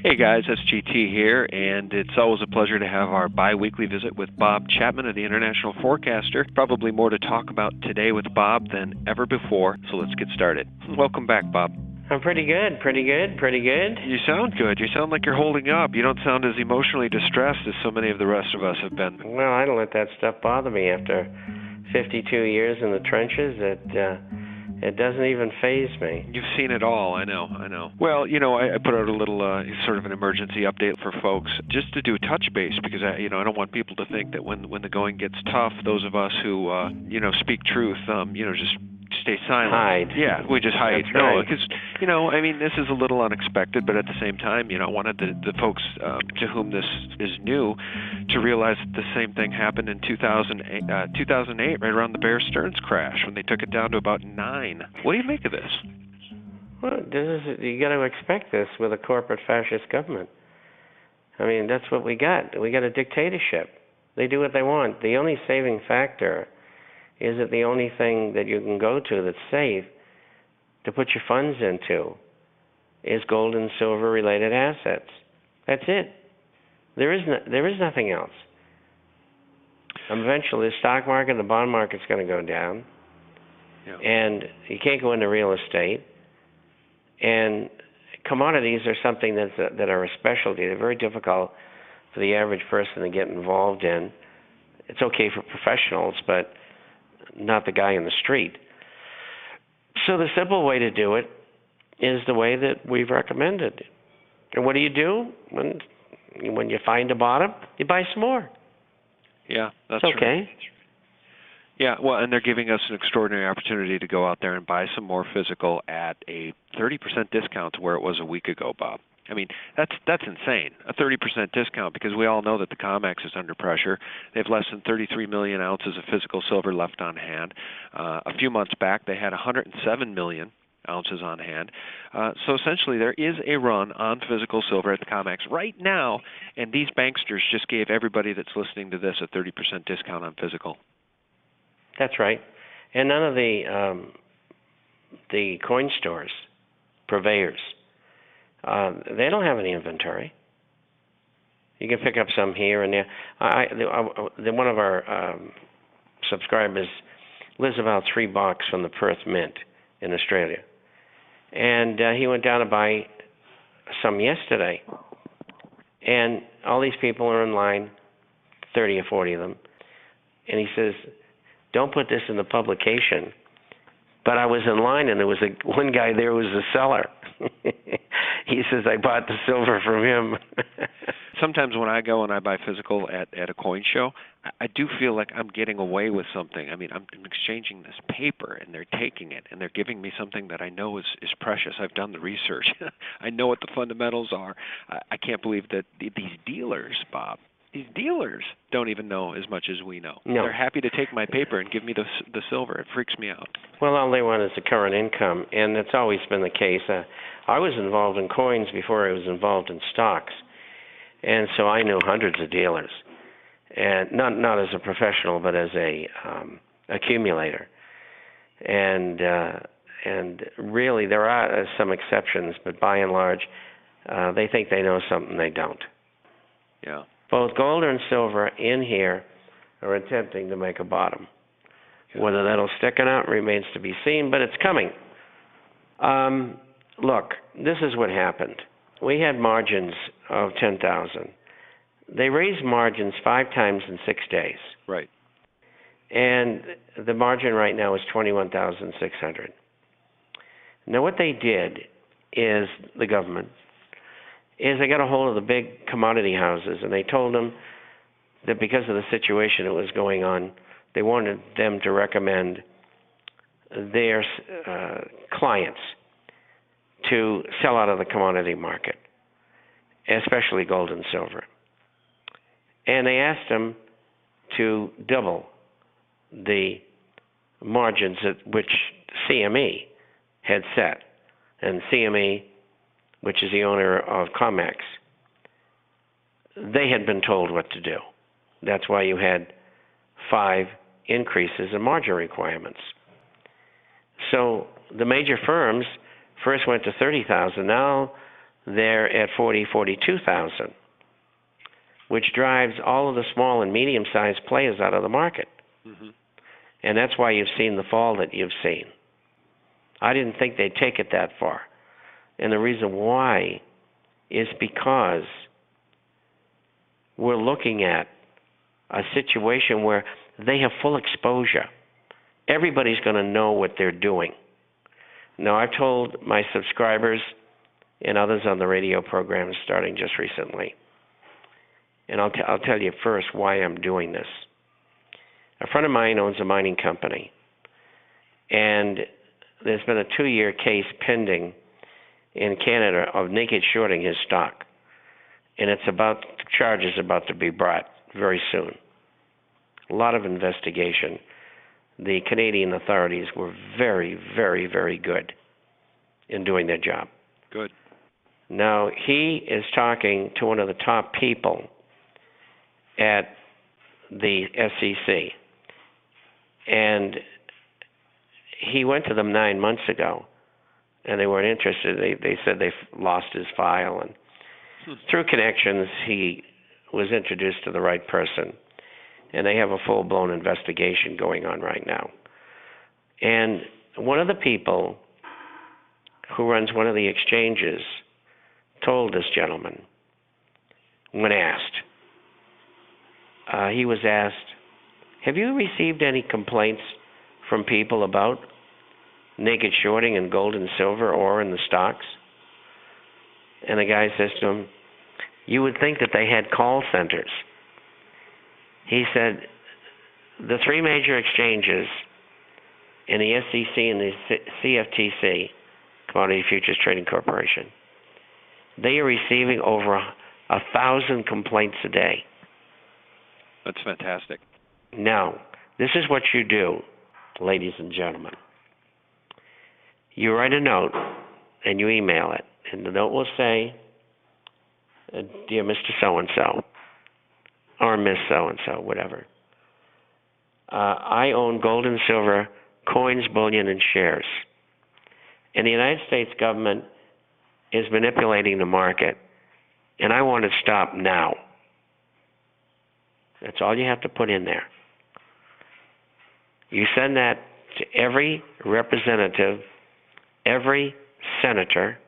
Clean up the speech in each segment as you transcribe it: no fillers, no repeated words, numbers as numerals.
Hey guys, SGT here, and it's always a pleasure to have our bi-weekly visit with Bob Chapman of the International Forecaster. Probably more to talk about today with Bob than ever before, so let's get started. Welcome back, Bob. I'm pretty good. You sound good. You sound like you're holding up. You don't sound as emotionally distressed as so many of the rest of us have been. Well, I don't let that stuff bother me. After 52 years in the trenches, it doesn't even faze me. You've seen it all, I know. Well, I put out a little sort of an emergency update for folks just to do a touch base because I don't want people to think that when the going gets tough, those of us who speak truth, just stay silent. Hide. Yeah, we just hide. That's No, right. because this is a little unexpected, but at the same time, I wanted the folks to whom this is new to realize that the same thing happened in 2008, right around the Bear Stearns crash, when they took it down to about 9. What do you make of this? Well, you got to expect this with a corporate fascist government. That's what we got. We got a dictatorship. They do what they want. The only saving factor is that the only thing that you can go to that's safe to put your funds into is gold and silver related assets. That's it. There is nothing else. Eventually, the stock market, the bond market's going to go down, and you can't go into real estate. And commodities are something that are a specialty. They're very difficult for the average person to get involved in. It's okay for professionals, but not the guy in the street. So the simple way to do it is the way that we've recommended. And what do? When you find a bottom, you buy some more. Yeah, that's it's okay. Right. Yeah, well, and they're giving us an extraordinary opportunity to go out there and buy some more physical at a 30% discount to where it was a week ago, Bob. That's insane, a 30% discount, because we all know that the COMEX is under pressure. They have less than 33 million ounces of physical silver left on hand. A few months back, they had 107 million ounces on hand. So essentially, there is a run on physical silver at the COMEX right now, and these banksters just gave everybody that's listening to this a 30% discount on physical. That's right. And none of the coin stores, purveyors, they don't have any inventory. You can pick up some here and there. One of our subscribers lives about 3 blocks from the Perth Mint in Australia. And he went down to buy some yesterday. And all these people are in line, 30 or 40 of them. And he says, don't put this in the publication. But I was in line, and there was one guy there who was a seller. He says, I bought the silver from him. Sometimes when I go and I buy physical at a coin show, I do feel like I'm getting away with something. I'm exchanging this paper, and they're taking it, and they're giving me something that I know is precious. I've done the research. I know what the fundamentals are. I can't believe that these dealers, Bob, these dealers don't even know as much as we know. No. They're happy to take my paper and give me the silver. It freaks me out. Well, all they want is the current income, and that's always been the case. I was involved in coins before I was involved in stocks, and so I knew hundreds of dealers, and not as a professional, but as a accumulator. And really, there are some exceptions, but by and large, they think they know something they don't. Yeah. Both gold and silver in here are attempting to make a bottom. Whether that'll stick or not remains to be seen, but it's coming. Look, this is what happened. We had margins of 10,000. They raised margins 5 times in 6 days. Right. And the margin right now is 21,600. Now, what they did is, the government, is they got a hold of the big commodity houses, and they told them that because of the situation that was going on, they wanted them to recommend their clients to sell out of the commodity market, especially gold and silver. And they asked them to double the margins at which CME had set. And CME, which is the owner of COMEX, they had been told what to do. That's why you had 5 increases in margin requirements. So the major firms first went to 30,000. Now they're at 42,000, which drives all of the small and medium-sized players out of the market. Mm-hmm. And that's why you've seen the fall that you've seen. I didn't think they'd take it that far. And the reason why is because we're looking at a situation where they have full exposure. Everybody's going to know what they're doing. Now, I've told my subscribers and others on the radio program starting just recently, and I'll tell you first why I'm doing this. A friend of mine owns a mining company, and there's been a 2-year case pending in Canada of naked shorting his stock, and charges about to be brought very soon. A lot of investigation. The Canadian authorities were very, very, very good in doing their job. Good. Now, he is talking to one of the top people at the SEC, and he went to them 9 months ago, and they weren't interested. They said they've lost his file, and through connections, he was introduced to the right person, and they have a full-blown investigation going on right now. And one of the people who runs one of the exchanges told this gentleman, when asked, he was asked, have you received any complaints from people about naked shorting in gold and silver or in the stocks? And the guy says to him, you would think that they had call centers. He said, the 3 major exchanges in the SEC and the CFTC, Commodity Futures Trading Corporation, they are receiving over 1,000 complaints a day. That's fantastic. Now, this is what you do, ladies and gentlemen. You write a note and you email it, and the note will say, Dear Mr. So-and-so, or Miss So-and-so, whatever. I own gold and silver, coins, bullion, and shares. And the United States government is manipulating the market, and I want to stop now. That's all you have to put in there. You send that to every representative, every senator,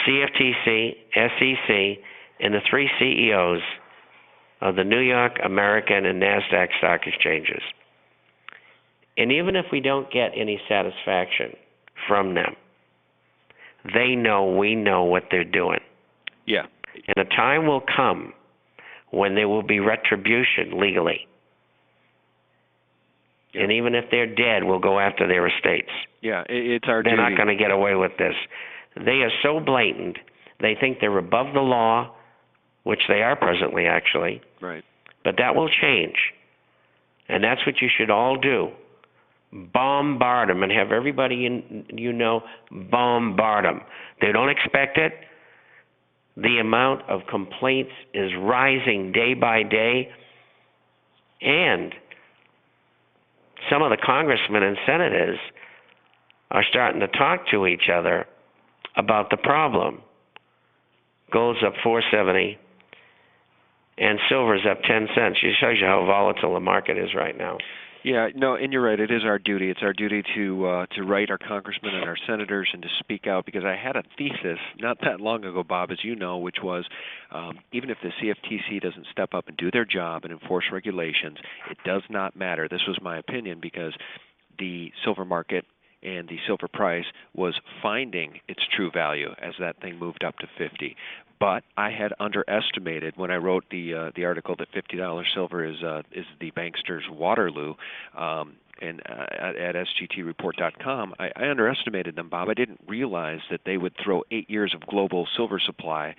CFTC, SEC, and the 3 CEOs of the New York, American, and NASDAQ stock exchanges. And even if we don't get any satisfaction from them, they know we know what they're doing. Yeah. And a time will come when there will be retribution legally. Yeah. And even if they're dead, we'll go after their estates. Yeah, it's our duty. They're not going to get away with this. They are so blatant, they think they're above the law, which they are presently, actually. Right. But that will change. And that's what you should all do. Bombard them and have everybody bombard them. They don't expect it. The amount of complaints is rising day by day. And some of the congressmen and senators are starting to talk to each other about the problem. Gold's up $4.70 and silver's up 10 cents. It shows you how volatile the market is right now. Yeah, no, and you're right. It is our duty. It's our duty to write our congressmen and our senators and to speak out, because I had a thesis not that long ago, Bob, as you know, which was even if the CFTC doesn't step up and do their job and enforce regulations, it does not matter. This was my opinion, because the silver market and the silver price was finding its true value as that thing moved up to 50. But I had underestimated when I wrote the article that $50 silver is the bankster's Waterloo, and at sgtreport.com. I underestimated them, Bob. I didn't realize that they would throw 8 years of global silver supply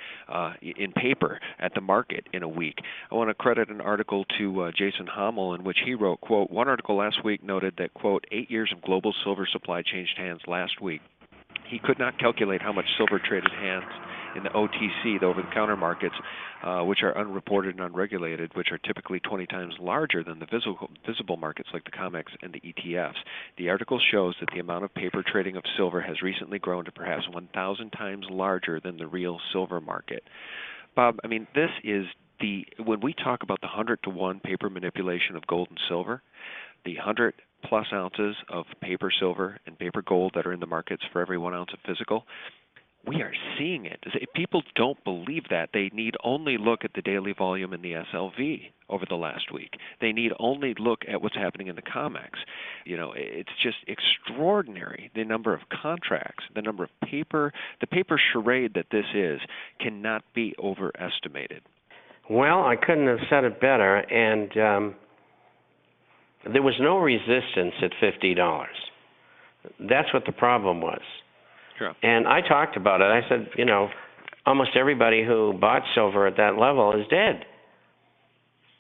in paper at the market in a week. I want to credit an article to Jason Hommel in which he wrote, quote, one article last week noted that, quote, 8 years of global silver supply changed hands last week. He could not calculate how much silver traded hands in the OTC, the over-the-counter markets, which are unreported and unregulated, which are typically 20 times larger than the visible markets like the COMEX and the ETFs. The article shows that the amount of paper trading of silver has recently grown to perhaps 1,000 times larger than the real silver market. Bob, I mean, this is when we talk about the 100-to-1 paper manipulation of gold and silver, the 100 plus ounces of paper silver and paper gold that are in the markets for every 1 ounce of physical, we are seeing it. If people don't believe that, they need only look at the daily volume in the SLV over the last week. They need only look at what's happening in the COMEX. It's just extraordinary, the number of contracts, the number of paper, the paper charade that this is cannot be overestimated. Well, I couldn't have said it better, and there was no resistance at $50. That's what the problem was. Sure. And I talked about it. I said, almost everybody who bought silver at that level is dead.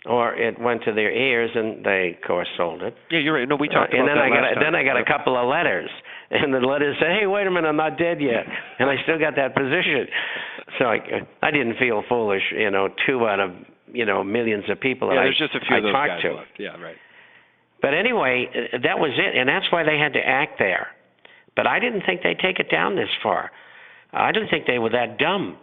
Or it went to their heirs, and they, of course, sold it. Yeah, you're right. No, we talked about and then that last time. Then I got a couple of letters, and the letters said, "Hey, wait a minute, I'm not dead yet," and I still got that position. So I didn't feel foolish. 2 out of millions of people that there's just a few I of those talked guys to. left. Yeah, right. But anyway, that was it, and that's why they had to act there. But I didn't think they'd take it down this far. I didn't think they were that dumb.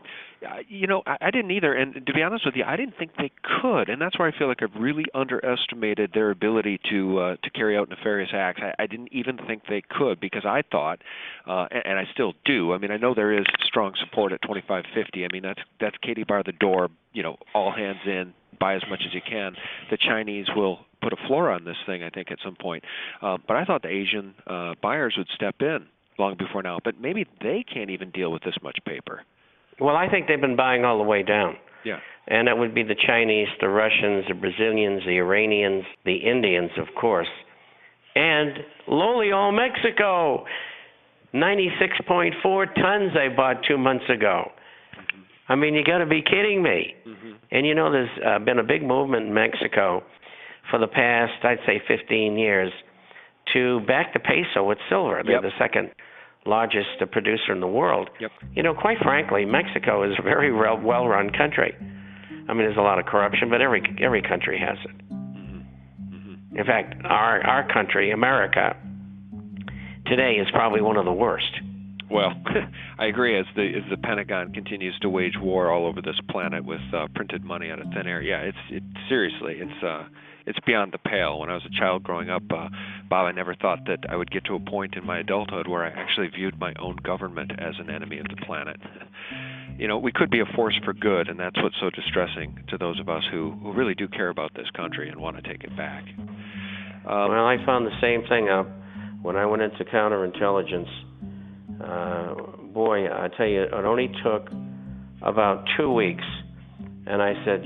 I didn't either, and to be honest with you, I didn't think they could, and that's where I feel like I've really underestimated their ability to carry out nefarious acts. I didn't even think they could, because I thought, and I still do. I mean, I know there is strong support at $25.50. I mean, that's Katie bar the door. All hands in, buy as much as you can. The Chinese will put a floor on this thing, I think, at some point. But I thought the Asian buyers would step in long before now. But maybe they can't even deal with this much paper. Well, I think they've been buying all the way down. Yeah. And that would be the Chinese, the Russians, the Brazilians, the Iranians, the Indians, of course. And lowly old Mexico, 96.4 tons they bought 2 months ago. Mm-hmm. I mean, you got to be kidding me. Mm-hmm. And there's been a big movement in Mexico for the past, I'd say, 15 years to back the peso with silver. They're the second largest producer in the world. Yep. Quite frankly, Mexico is a very well-run country. I mean, there's a lot of corruption, but every country has it. Mm-hmm. Mm-hmm. In fact, our country, America, today is probably one of the worst. Well, I agree. As the Pentagon continues to wage war all over this planet with printed money out of thin air, seriously, it's beyond the pale. When I was a child growing up, Bob, I never thought that I would get to a point in my adulthood where I actually viewed my own government as an enemy of the planet. We could be a force for good, and that's what's so distressing to those of us who really do care about this country and want to take it back. Well, I found the same thing out when I went into counterintelligence. Boy, I tell you, it only took about 2 weeks, and I said,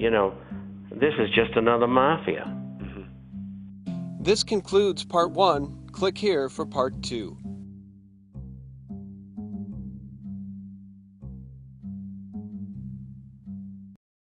this is just another mafia. This concludes Part 1. Click here for Part 2.